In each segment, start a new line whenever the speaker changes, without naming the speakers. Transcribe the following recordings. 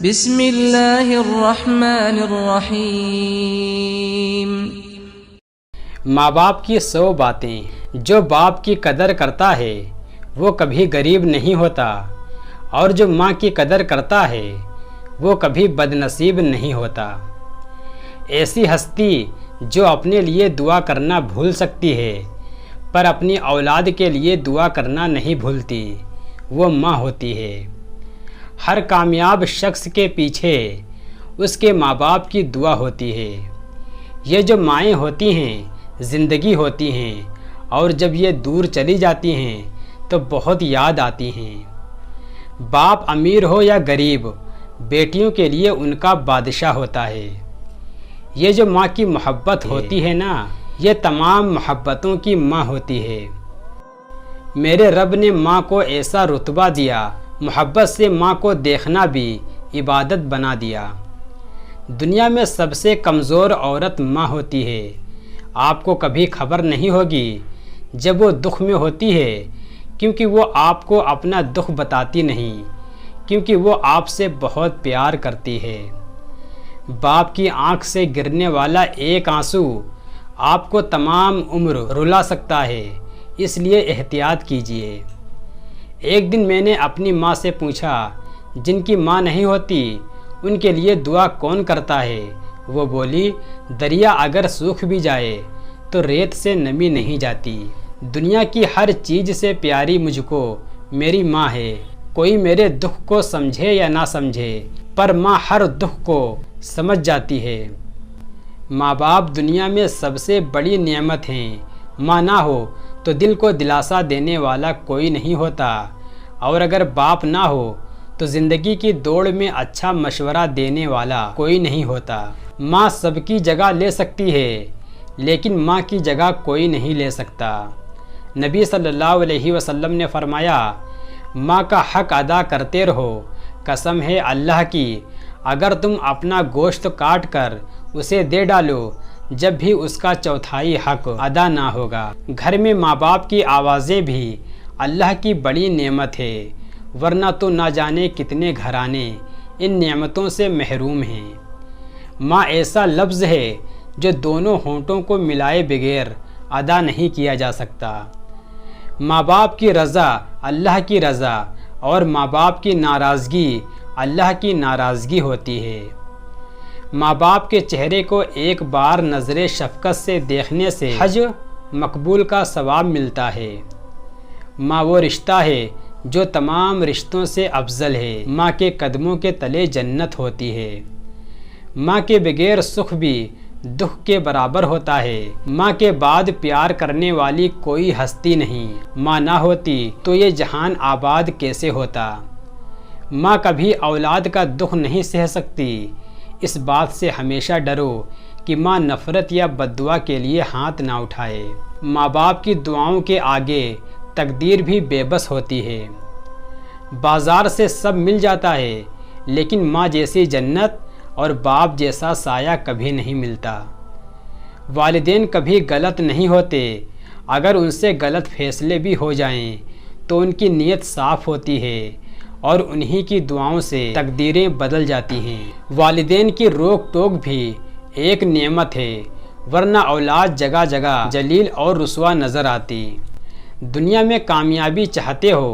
بسم اللہ الرحمن الرحیم۔
ماں باپ کی 100 باتیں۔ جو باپ کی قدر کرتا ہے وہ کبھی غریب نہیں ہوتا، اور جو ماں کی قدر کرتا ہے وہ کبھی بد نصیب نہیں ہوتا۔ ایسی ہستی جو اپنے لیے دعا کرنا بھول سکتی ہے پر اپنی اولاد کے لیے دعا کرنا نہیں بھولتی، وہ ماں ہوتی ہے۔ ہر کامیاب شخص کے پیچھے اس کے ماں باپ کی دعا ہوتی ہے۔ یہ جو مائیں ہوتی ہیں زندگی ہوتی ہیں، اور جب یہ دور چلی جاتی ہیں تو بہت یاد آتی ہیں۔ باپ امیر ہو یا غریب، بیٹیوں کے لیے ان کا بادشاہ ہوتا ہے۔ یہ جو ماں کی محبت ہوتی ہے نا، یہ تمام محبتوں کی ماں ہوتی ہے۔ میرے رب نے ماں کو ایسا رتبہ دیا، محبت سے ماں کو دیکھنا بھی عبادت بنا دیا۔ دنیا میں سب سے کمزور عورت ماں ہوتی ہے۔ آپ کو کبھی خبر نہیں ہوگی جب وہ دکھ میں ہوتی ہے، کیونکہ وہ آپ کو اپنا دکھ بتاتی نہیں، کیونکہ وہ آپ سے بہت پیار کرتی ہے۔ باپ کی آنکھ سے گرنے والا ایک آنسو آپ کو تمام عمر رلا سکتا ہے، اس لیے احتیاط کیجیے۔ ایک دن میں نے اپنی ماں سے پوچھا، جن کی ماں نہیں ہوتی ان کے لیے دعا کون کرتا ہے؟ وہ بولی، دریا اگر سوکھ بھی جائے تو ریت سے نمی نہیں جاتی۔ دنیا کی ہر چیز سے پیاری مجھ کو میری ماں ہے۔ کوئی میرے دکھ کو سمجھے یا نہ سمجھے، پر ماں ہر دکھ کو سمجھ جاتی ہے۔ ماں باپ دنیا میں سب سے بڑی نعمت ہیں۔ ماں نہ ہو تو دل کو دلاسا دینے والا کوئی نہیں ہوتا، اور اگر باپ نہ ہو تو زندگی کی دوڑ میں اچھا مشورہ دینے والا کوئی نہیں ہوتا۔ ماں سب کی جگہ لے سکتی ہے، لیکن ماں کی جگہ کوئی نہیں لے سکتا۔ نبی صلی اللہ علیہ وسلم نے فرمایا، ماں کا حق ادا کرتے رہو، قسم ہے اللہ کی، اگر تم اپنا گوشت کاٹ کر اسے دے ڈالو جب بھی اس کا 1/4 حق ادا نہ ہوگا۔ گھر میں ماں باپ کی آوازیں بھی اللہ کی بڑی نعمت ہے، ورنہ تو نہ جانے کتنے گھرانے ان نعمتوں سے محروم ہیں۔ ماں ایسا لفظ ہے جو دونوں ہونٹوں کو ملائے بغیر ادا نہیں کیا جا سکتا۔ ماں باپ کی رضا اللہ کی رضا، اور ماں باپ کی ناراضگی اللہ کی ناراضگی ہوتی ہے۔ ماں باپ کے چہرے کو ایک بار نظر شفقت سے دیکھنے سے حج مقبول کا ثواب ملتا ہے۔ ماں وہ رشتہ ہے جو تمام رشتوں سے افضل ہے۔ ماں کے قدموں کے تلے جنت ہوتی ہے۔ ماں کے بغیر سکھ بھی دکھ کے برابر ہوتا ہے۔ ماں کے بعد پیار کرنے والی کوئی ہستی نہیں۔ ماں نہ ہوتی تو یہ جہان آباد کیسے ہوتا؟ ماں کبھی اولاد کا دکھ نہیں سہ سکتی۔ اس بات سے ہمیشہ ڈرو کہ ماں نفرت یا بددعا کے لیے ہاتھ نہ اٹھائے۔ ماں باپ کی دعاؤں کے آگے تقدیر بھی بے بس ہوتی ہے۔ بازار سے سب مل جاتا ہے، لیکن ماں جیسی جنت اور باپ جیسا سایہ کبھی نہیں ملتا۔ والدین کبھی غلط نہیں ہوتے، اگر ان سے غلط فیصلے بھی ہو جائیں تو ان کی نیت صاف ہوتی ہے، اور انہی کی دعاؤں سے تقدیریں بدل جاتی ہیں۔ والدین کی روک ٹوک بھی ایک نعمت ہے، ورنہ اولاد جگہ جگہ ذلیل اور رسوا نظر آتی۔ دنیا میں کامیابی چاہتے ہو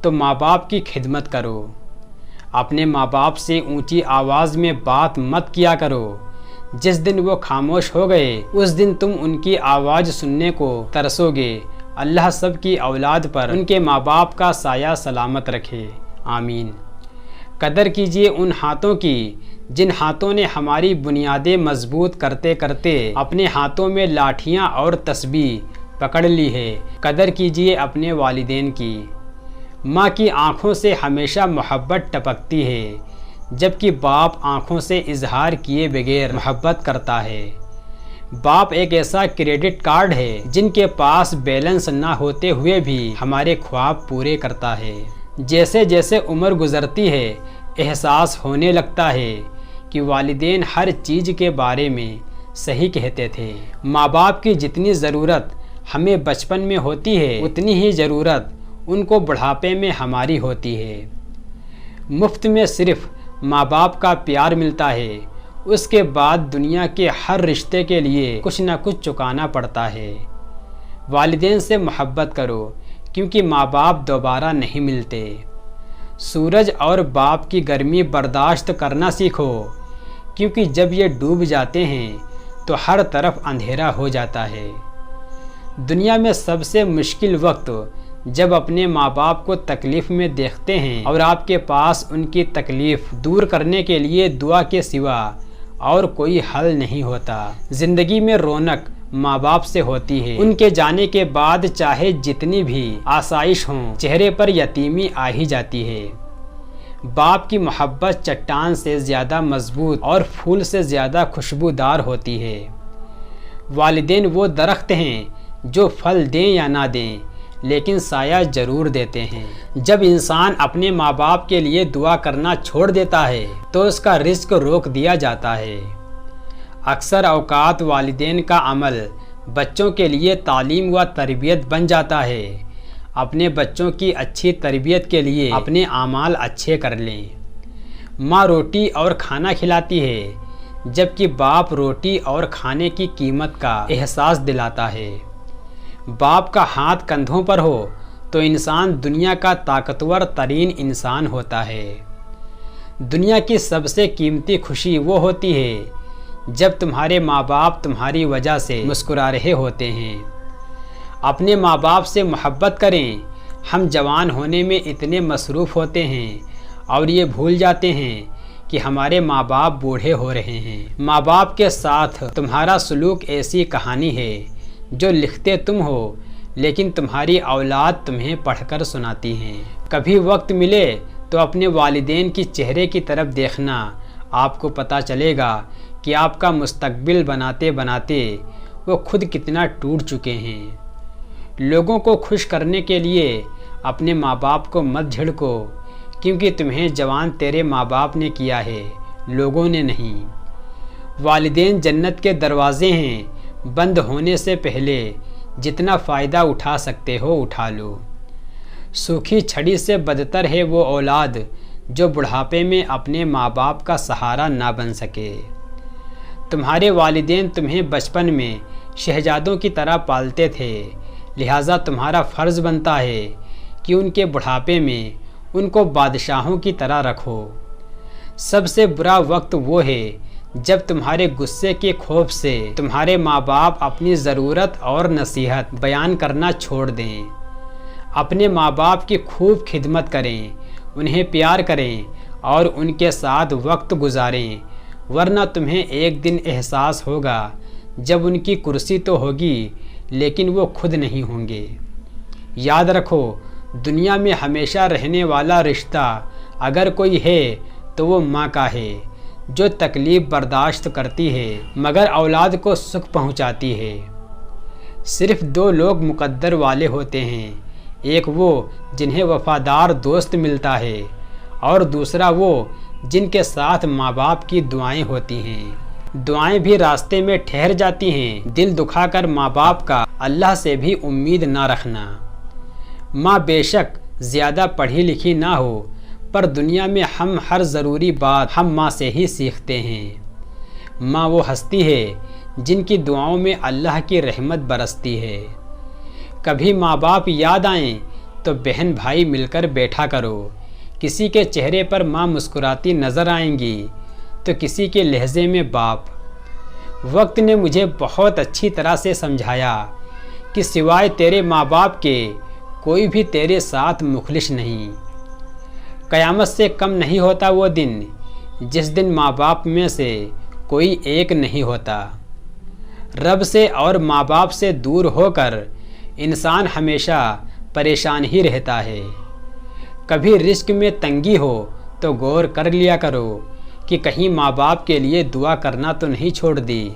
تو ماں باپ کی خدمت کرو۔ اپنے ماں باپ سے اونچی آواز میں بات مت کیا کرو۔ جس دن وہ خاموش ہو گئے اس دن تم ان کی آواز سننے کو ترسو گے۔ اللہ سب کی اولاد پر ان کے ماں باپ کا سایہ سلامت رکھے، آمین۔ قدر کیجیے ان ہاتھوں کی جن ہاتھوں نے ہماری بنیادیں مضبوط کرتے کرتے اپنے ہاتھوں میں لاٹھیاں اور تسبیح پکڑ لی ہے۔ قدر کیجیے اپنے والدین کی۔ ماں کی آنکھوں سے ہمیشہ محبت ٹپکتی ہے، جبکہ باپ آنکھوں سے اظہار کیے بغیر محبت کرتا ہے۔ باپ ایک ایسا کریڈٹ کارڈ ہے جن کے پاس بیلنس نہ ہوتے ہوئے بھی ہمارے خواب پورے کرتا ہے۔ جیسے جیسے عمر گزرتی ہے احساس ہونے لگتا ہے کہ والدین ہر چیز کے بارے میں صحیح کہتے تھے۔ ماں باپ کی جتنی ضرورت ہمیں بچپن میں ہوتی ہے اتنی ہی ضرورت ان کو بڑھاپے میں ہماری ہوتی ہے۔ مفت میں صرف ماں باپ کا پیار ملتا ہے، اس کے بعد دنیا کے ہر رشتے کے لیے کچھ نہ کچھ چکانا پڑتا ہے۔ والدین سے محبت کرو کیونکہ ماں باپ دوبارہ نہیں ملتے۔ سورج اور باپ کی گرمی برداشت کرنا سیکھو کیونکہ جب یہ ڈوب جاتے ہیں تو ہر طرف اندھیرا ہو جاتا ہے۔ دنیا میں سب سے مشکل وقت جب اپنے ماں باپ کو تکلیف میں دیکھتے ہیں اور آپ کے پاس ان کی تکلیف دور کرنے کے لیے دعا کے سوا اور کوئی حل نہیں ہوتا۔ زندگی میں رونق ماں باپ سے ہوتی ہے، ان کے جانے کے بعد چاہے جتنی بھی آسائش ہوں چہرے پر یتیمی آ ہی جاتی ہے۔ باپ کی محبت چٹان سے زیادہ مضبوط اور پھول سے زیادہ خوشبودار ہوتی ہے۔ والدین وہ درخت ہیں جو پھل دیں یا نہ دیں لیکن سایہ ضرور دیتے ہیں۔ جب انسان اپنے ماں باپ کے لیے دعا کرنا چھوڑ دیتا ہے تو اس کا رزق روک دیا جاتا ہے۔ اکثر اوقات والدین کا عمل بچوں کے لیے تعلیم و تربیت بن جاتا ہے۔ اپنے بچوں کی اچھی تربیت کے لیے اپنے اعمال اچھے کر لیں۔ ماں روٹی اور کھانا کھلاتی ہے جبکہ باپ روٹی اور کھانے کی قیمت کا احساس دلاتا ہے۔ باپ کا ہاتھ کندھوں پر ہو تو انسان دنیا کا طاقتور ترین انسان ہوتا ہے۔ دنیا کی سب سے قیمتی خوشی وہ ہوتی ہے جب تمہارے ماں باپ تمہاری وجہ سے مسکرا رہے ہوتے ہیں۔ اپنے ماں باپ سے محبت کریں۔ ہم جوان ہونے میں اتنے مصروف ہوتے ہیں اور یہ بھول جاتے ہیں کہ ہمارے ماں باپ بوڑھے ہو رہے ہیں۔ ماں باپ کے ساتھ تمہارا سلوک ایسی کہانی ہے جو لکھتے تم ہو لیکن تمہاری اولاد تمہیں پڑھ کر سناتی ہیں۔ کبھی وقت ملے تو اپنے والدین کی چہرے کی طرف دیکھنا، آپ کو پتہ چلے گا کہ آپ کا مستقبل بناتے بناتے وہ خود کتنا ٹوٹ چکے ہیں۔ لوگوں کو خوش کرنے کے لیے اپنے ماں باپ کو مت جھڑکو کیونکہ تمہیں جوان تیرے ماں باپ نے کیا ہے، لوگوں نے نہیں۔ والدین جنت کے دروازے ہیں، بند ہونے سے پہلے جتنا فائدہ اٹھا سکتے ہو اٹھا لو۔ سوکھی چھڑی سے بدتر ہے وہ اولاد جو بڑھاپے میں اپنے ماں باپ کا سہارا نہ بن سکے۔ تمہارے والدین تمہیں بچپن میں شہزادوں کی طرح پالتے تھے، لہٰذا تمہارا فرض بنتا ہے کہ ان کے بڑھاپے میں ان کو بادشاہوں کی طرح رکھو۔ سب سے برا وقت وہ ہے جب تمہارے غصے کے خوف سے تمہارے ماں باپ اپنی ضرورت اور نصیحت بیان کرنا چھوڑ دیں۔ اپنے ماں باپ کی خوب خدمت کریں، انہیں پیار کریں اور ان کے ساتھ وقت گزاریں، ورنہ تمہیں ایک دن احساس ہوگا جب ان کی کرسی تو ہوگی لیکن وہ خود نہیں ہوں گے۔ یاد رکھو، دنیا میں ہمیشہ رہنے والا رشتہ اگر کوئی ہے تو وہ ماں کا ہے، جو تکلیف برداشت کرتی ہے مگر اولاد کو سکھ پہنچاتی ہے۔ صرف دو لوگ مقدر والے ہوتے ہیں، ایک وہ جنہیں وفادار دوست ملتا ہے اور دوسرا وہ جن کے ساتھ ماں باپ کی دعائیں ہوتی ہیں۔ دعائیں بھی راستے میں ٹھہر جاتی ہیں، دل دکھا کر ماں باپ کا اللہ سے بھی امید نہ رکھنا۔ ماں بے شک زیادہ پڑھی لکھی نہ ہو پر دنیا میں ہم ہر ضروری بات ہم ماں سے ہی سیکھتے ہیں۔ ماں وہ ہستی ہے جن کی دعاؤں میں اللہ کی رحمت برستی ہے۔ کبھی ماں باپ یاد آئیں تو بہن بھائی مل کر بیٹھا کرو۔ کسی کے چہرے پر ماں مسکراتی نظر آئیں گی تو کسی کے لہجے میں باپ۔ وقت نے مجھے بہت اچھی طرح سے سمجھایا کہ سوائے تیرے ماں باپ کے کوئی بھی تیرے ساتھ مخلص نہیں۔ قیامت سے کم نہیں ہوتا وہ دن جس دن ماں باپ میں سے کوئی ایک نہیں ہوتا۔ رب سے اور ماں باپ سے دور ہو کر انسان ہمیشہ پریشان ہی رہتا ہے۔ کبھی رزق میں تنگی ہو تو غور کر لیا کرو کہ کہیں ماں باپ کے لیے دعا کرنا تو نہیں چھوڑ دی۔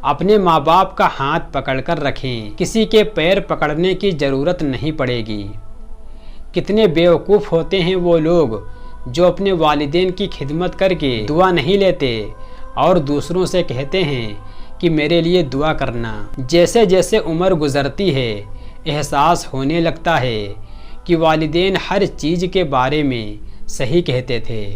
اپنے ماں باپ کا ہاتھ پکڑ کر رکھیں، کسی کے پیر پکڑنے کی ضرورت نہیں پڑے گی۔ کتنے بیوقوف ہوتے ہیں وہ لوگ جو اپنے والدین کی خدمت کر کے دعا نہیں لیتے اور دوسروں سے کہتے ہیں کہ میرے لیے دعا کرنا۔ جیسے جیسے عمر گزرتی ہے احساس ہونے لگتا ہے کہ والدین ہر چیز کے بارے میں صحیح کہتے تھے۔